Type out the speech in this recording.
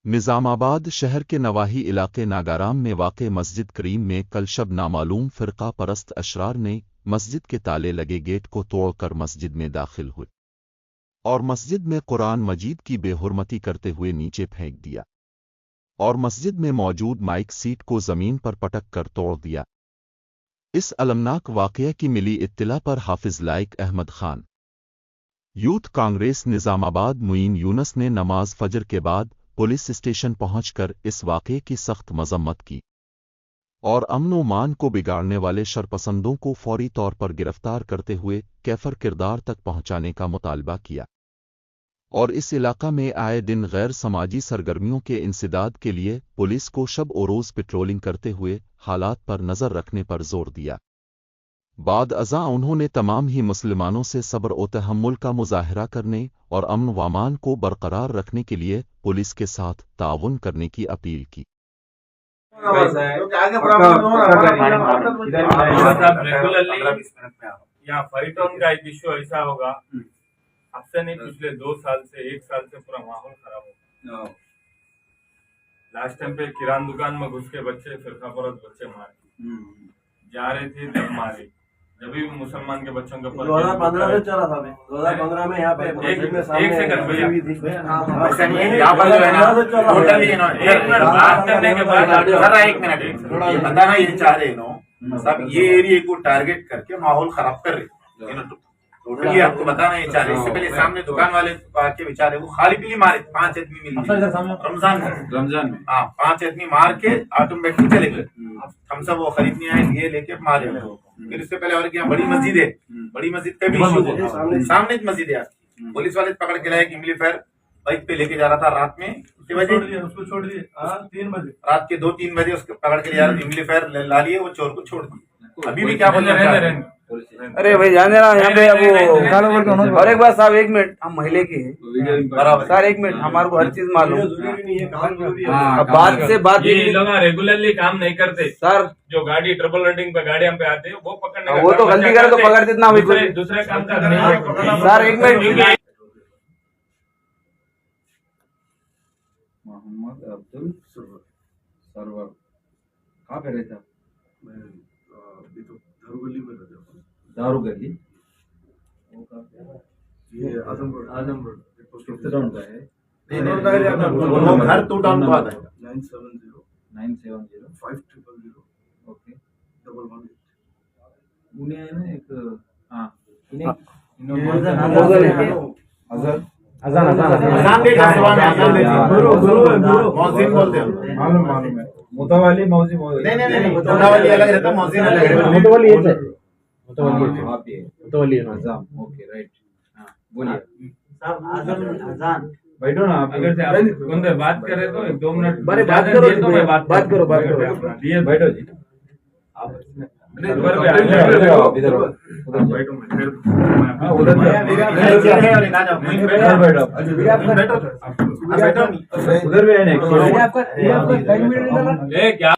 निज़ामाबाद शहर के नवाही इलाके नागाराम में वाक़े मस्जिद करीम में कल शब नामालूम फ़िरक़ा परस्त अशरार ने मस्जिद के ताले लगे गेट को तोड़कर मस्जिद में दाखिल हुए और मस्जिद में कुरान मजीद की बेहुरमती करते हुए नीचे फेंक दिया और मस्जिद में मौजूद माइक सीट को ज़मीन पर पटक कर तोड़ दिया। इस अलमनाक वाक़ये की मिली इत्तिला पर हाफिज लाइक अहमद खान, यूथ कांग्रेस निज़ामाबाद मुईन यूनस ने नमाज फजर के बाद पुलिस स्टेशन पहुंचकर इस वाक़ये की सख्त मज़म्मत की और अमन मान को बिगाड़ने वाले शरपसंदों को फौरी तौर पर गिरफ्तार करते हुए कैफर किरदार तक पहुंचाने का मुतालबा किया और इस इलाका में आए दिन गैर समाजी सरगर्मियों के इंसदाद के लिए पुलिस को शब और रोज़ पेट्रोलिंग करते हुए हालात पर नज़र रखने पर जोर दिया। बाद अज़ा उन्होंने तमाम ही मुसलमानों से सब्र और तहम्मुल का मुजाहरा करने और अमन व अमान को बरकरार रखने के लिए पुलिस के साथ ताउन करने की अपील की। यहाँ फाइटोन का एक इश्यू ऐसा होगा, अब से नहीं पिछले 2 साल से 1 साल से पूरा माहौल खराब हो गया। लास्ट टाइम पे किरान दुकान में घुस के बच्चे फिरका परस्त बच्चे मारे जा रहे थे, जब मारे जब भी मुसलमान के बच्चों के ऊपर 2015 से चला था। 2015 में यहाँ पे एक सेकंड भैया, यहाँ पर जो है ना टोटली एक मिनट बात करने के बाद जरा 1 मिनट ये बताना ये चाह रहे हैं सब ये एरिया को टारगेट करके माहौल खराब कर रहे हैं। टोटली आपको बताना ये चाह रहे, इससे पहले सामने दुकान वाले के बेचारे वो खाली पीली मारे 5 आदमी मिल रमजान में हाँ 5 आदमी मार के ऑटो में बैठ के चले गए। हम सब वो खरीदने आए, ये लेके मारे। फिर इससे पहले और क्या बड़ी मस्जिद है, बड़ी मस्जिद का भी इशू सामने मस्जिद है। पुलिस वाले पकड़ के लाए, इमली फायर बाइक पे लेके जा रहा था रात में कितने बजे, उसको छोड़ दिए 3 बजे, रात के 2-3 बजे उसको पकड़ के जा रहा, इमली फायर ला लिए, वो चोर को छोड़ दिया। अभी भी क्या बोल रहे हैं? अरे भाई जान देना यहाँ पे अब और एक बात साहब, 1 मिनट, हम महिले की है सर, 1 मिनट, हमारे को हर चीज मालूम। बात से बात लोग रेगुलरली काम नहीं करते सर, जो गाड़ी ट्रिपल राइडिंग पे गाड़ी हम पे आते हैं वो पकड़ने, वो तो गलती करे तो पकड़ देना, दूसरे काम का नहीं सर। 1 मिनट, मोहम्मद अब्दुल सरवर कहाँ पे रहता? मैं अभी तो दारू गली में रहता हूँ। दारू गली ये आजम रोड कितने टाउन का है? घर 2 टाउन का है। 970 500 ओके 118। पुणे है ना एक, हाँ बोलते हैं, मालूम है। मुतवाली मौजी नहीं मुतवाली अलग रहता है, मौजी अलग रहता है। मुतवाली है, मुतवाली आजम। ओके राइट, हाँ बोलिए अजान बैठो ना आप। अगर से आप उनसे बात करें तो 1-2 मिनट बात करो, बात करो बैठो जी। उधर भी है ना। क्या